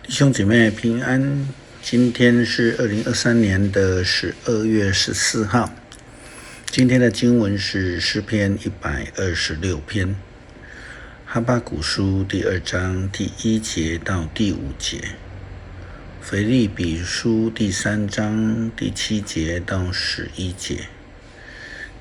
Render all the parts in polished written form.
弟兄姐妹平安，今天是2023年的12月14号。今天的经文是诗篇126篇，哈巴谷书第2章第1节到第5节，腓立比书第3章第7节到11节。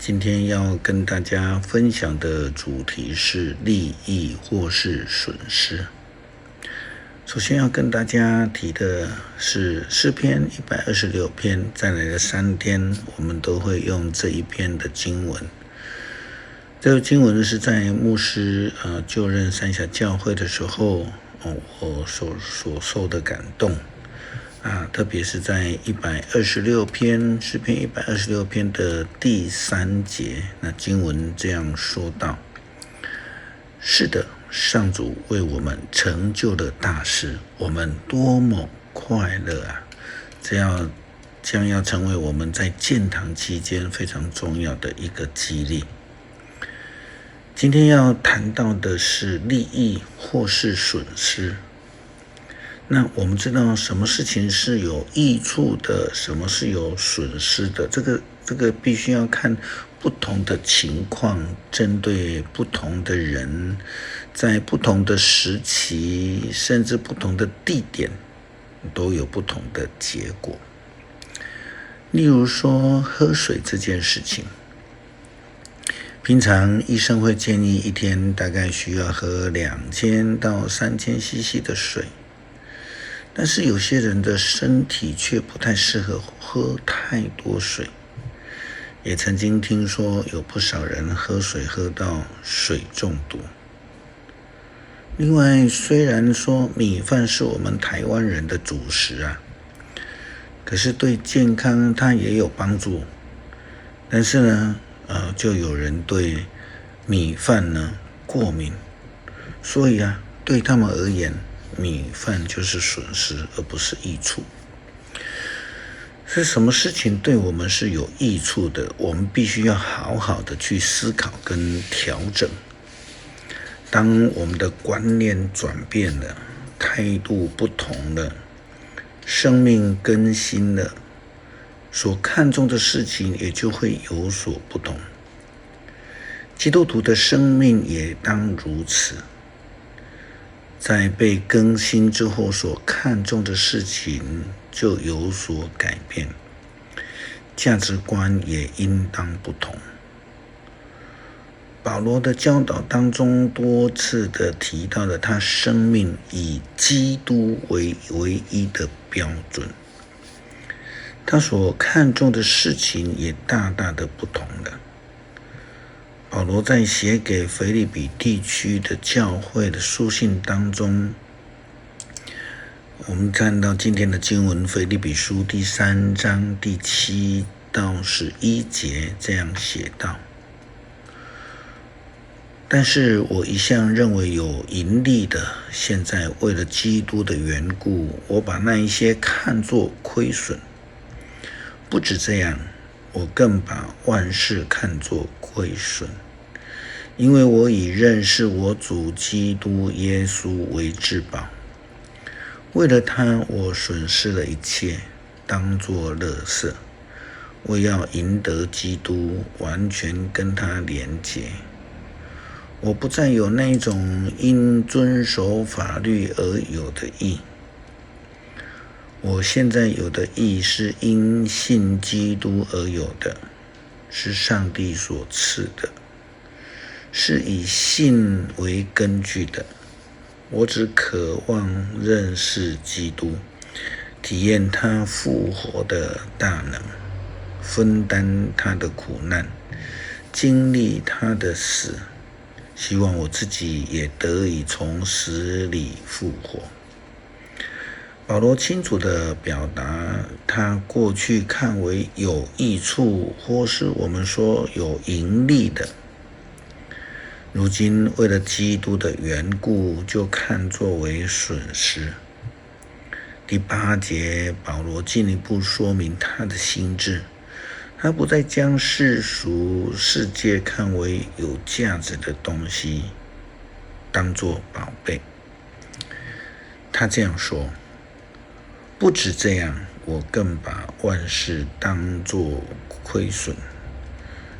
今天要跟大家分享的主题是利益或是损失。首先要跟大家提的是诗篇126篇，再来的3天我们都会用这一篇的经文。这个经文是在牧师就任三峡教会的时候，我所受的感动特别是在126篇诗篇126篇的第3节，那经文这样说道：是的，上主为我们成就了大事，我们多么快乐啊！将要成为我们在建堂期间非常重要的一个激励。今天要谈到的是利益或是损失。那我们知道什么事情是有益处的，什么是有损失的，这个必须要看不同的情况，针对不同的人，在不同的时期，甚至不同的地点，都有不同的结果。例如说喝水这件事情，平常医生会建议一天大概需要喝2000到3000 cc 的水，但是有些人的身体却不太适合喝太多水。也曾经听说有不少人喝水喝到水中毒。另外，虽然说米饭是我们台湾人的主食可是对健康它也有帮助。但是呢，就有人对米饭呢过敏，所以对他们而言，米饭就是损失，而不是益处。是什么事情对我们是有益处的，我们必须要好好的去思考跟调整。当我们的观念转变了，态度不同了，生命更新了，所看重的事情也就会有所不同。基督徒的生命也当如此，在被更新之后，所看重的事情就有所改变，价值观也应当不同。保罗的教导当中多次的提到了他生命以基督为唯一的标准，他所看重的事情也大大的不同了。保罗在写给腓立比地区的教会的书信当中，我们看到今天的经文，腓立比书第3章第7到11节这样写道：但是我一向认为有盈利的，现在为了基督的缘故，我把那一些看作亏损。不止这样，我更把万事看作亏损，因为我以认识我主基督耶稣为至宝。为了他，我损失了一切，当作垃圾。我要赢得基督，完全跟他连结。我不再有那种因遵守法律而有的义。我现在有的义是因信基督而有的，是上帝所赐的，是以信为根据的。我只渴望认识基督，体验他复活的大能，分担他的苦难，经历他的死，希望我自己也得以从死里复活。保罗清楚地表达他过去看为有益处，或是我们说有盈利的，如今为了基督的缘故，就看作为损失。第8节，保罗进一步说明他的心志，他不再将世界看为有价值的东西，当作宝贝。他这样说：不止这样，我更把万事当作亏损，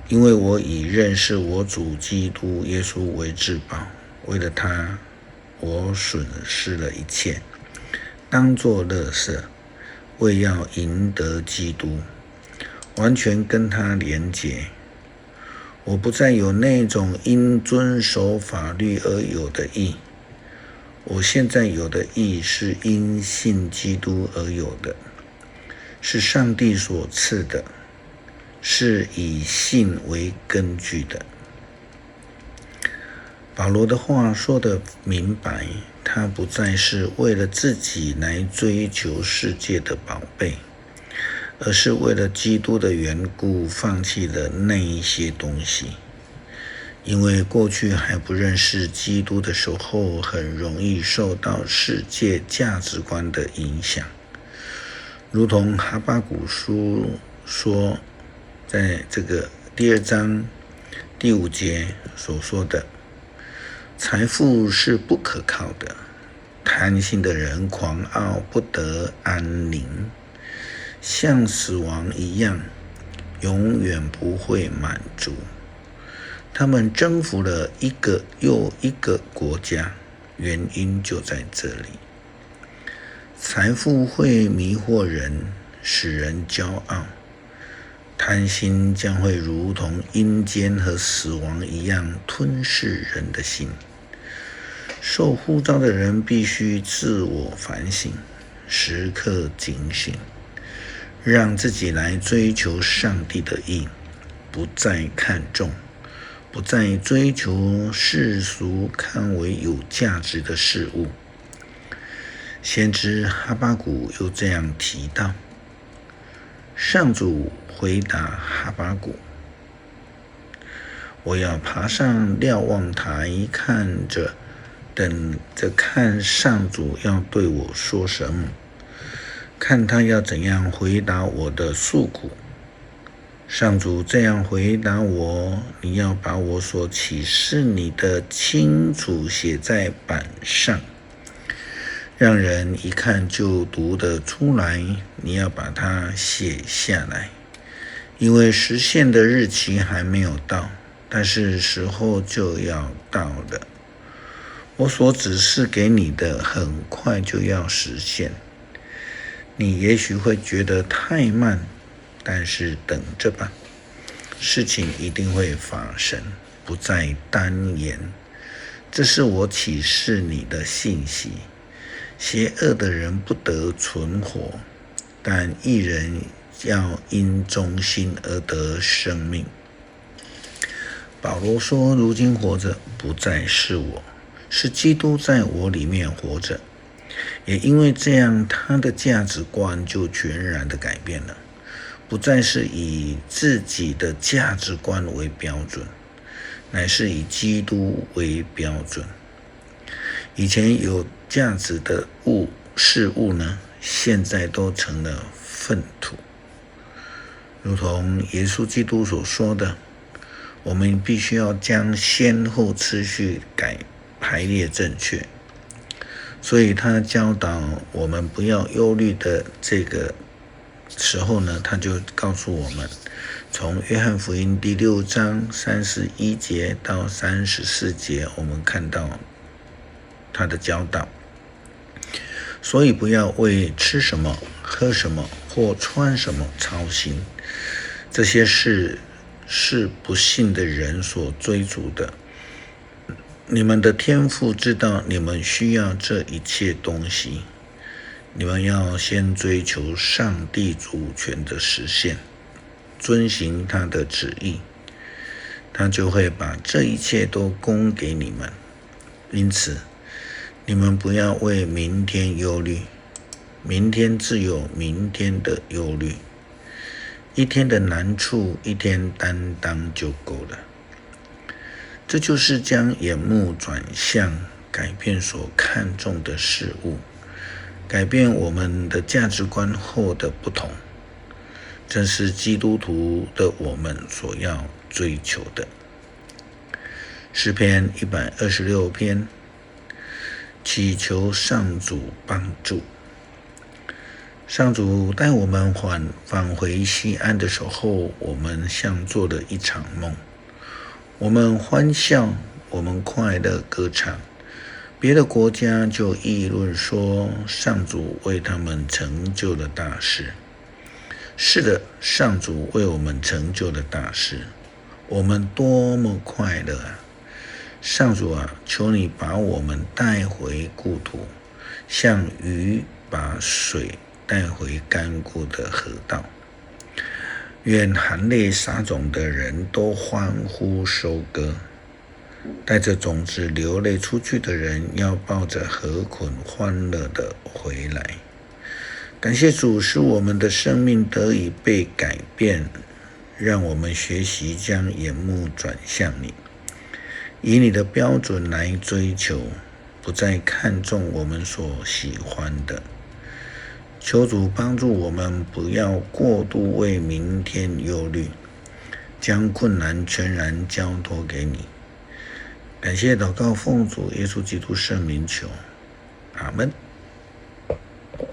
因为我以认识我主基督耶稣为至宝。为了他，我损失了一切，当作垃圾，为要赢得基督，完全跟他连结。我不再有那种因遵守法律而有的义，我现在有的义是因信基督而有的，是上帝所赐的，是以信为根据的。保罗的话说得明白，他不再是为了自己来追求世界的宝贝，而是为了基督的缘故放弃了那一些东西。因为过去还不认识基督的时候，很容易受到世界价值观的影响，如同哈巴谷书说，在这个第2章第5节所说的，财富是不可靠的，贪心的人狂傲不得安宁，像死亡一样，永远不会满足。他们征服了一个又一个国家，原因就在这里。财富会迷惑人，使人骄傲，贪心将会如同阴间和死亡一样吞噬人的心。受呼召的人必须自我反省，时刻警醒，让自己来追求上帝的义，不再看重，不再追求世俗看为有价值的事物。先知哈巴谷又这样提到，上主回答哈巴谷，我要爬上瞭望台，等着看上主要对我说什么，看他要怎样回答我的诉苦。上主这样回答我，你要把我所启示你的清楚写在板上，让人一看就读得出来，你要把它写下来，因为实现的日期还没有到，但是时候就要到了。我所指示给你的很快就要实现，你也许会觉得太慢，但是等着吧，事情一定会发生，不再单言。这是我启示你的信息。邪恶的人不得存活，但义人要因忠心而得生命。保罗说，如今活着不再是我，是基督在我里面活着。也因为这样，他的价值观就全然的改变了，不再是以自己的价值观为标准，乃是以基督为标准。以前有价值的事物呢，现在都成了粪土。如同耶稣基督所说的，我们必须要将先后次序排列正确。所以他教导我们不要忧虑的这个时候呢，他就告诉我们，从约翰福音第6章31节到34节，我们看到他的教导。所以不要为吃什么、喝什么或穿什么操心，这些事是不信的人所追逐的。你们的天父知道你们需要这一切东西，你们要先追求上帝主权的实现，遵行他的旨意，他就会把这一切都供给你们。因此你们不要为明天忧虑，明天自有明天的忧虑，一天的难处一天担当就够了。这就是将眼目转向，改变所看重的事物，改变我们的价值观后的不同，这是基督徒的我们所要追求的。诗篇126篇，祈求上主帮助。上主带我们返回西安的时候，我们像做了一场梦。我们欢笑，我们快乐歌唱。别的国家就议论说，上主为他们成就了大事。是的，上主为我们成就了大事，我们多么快乐啊！上主啊，求你把我们带回故土，像鱼把水带回干枯的河道。愿含泪撒种的人都欢呼收割，带着种子流泪出去的人要抱着禾捆欢乐地回来。感谢主，使我们的生命得以被改变，让我们学习将眼目转向你，以你的标准来追求，不再看重我们所喜欢的。求主帮助我们，不要过度为明天忧虑，将困难全然交托给你。感谢祷告奉主耶稣基督圣名求，阿们。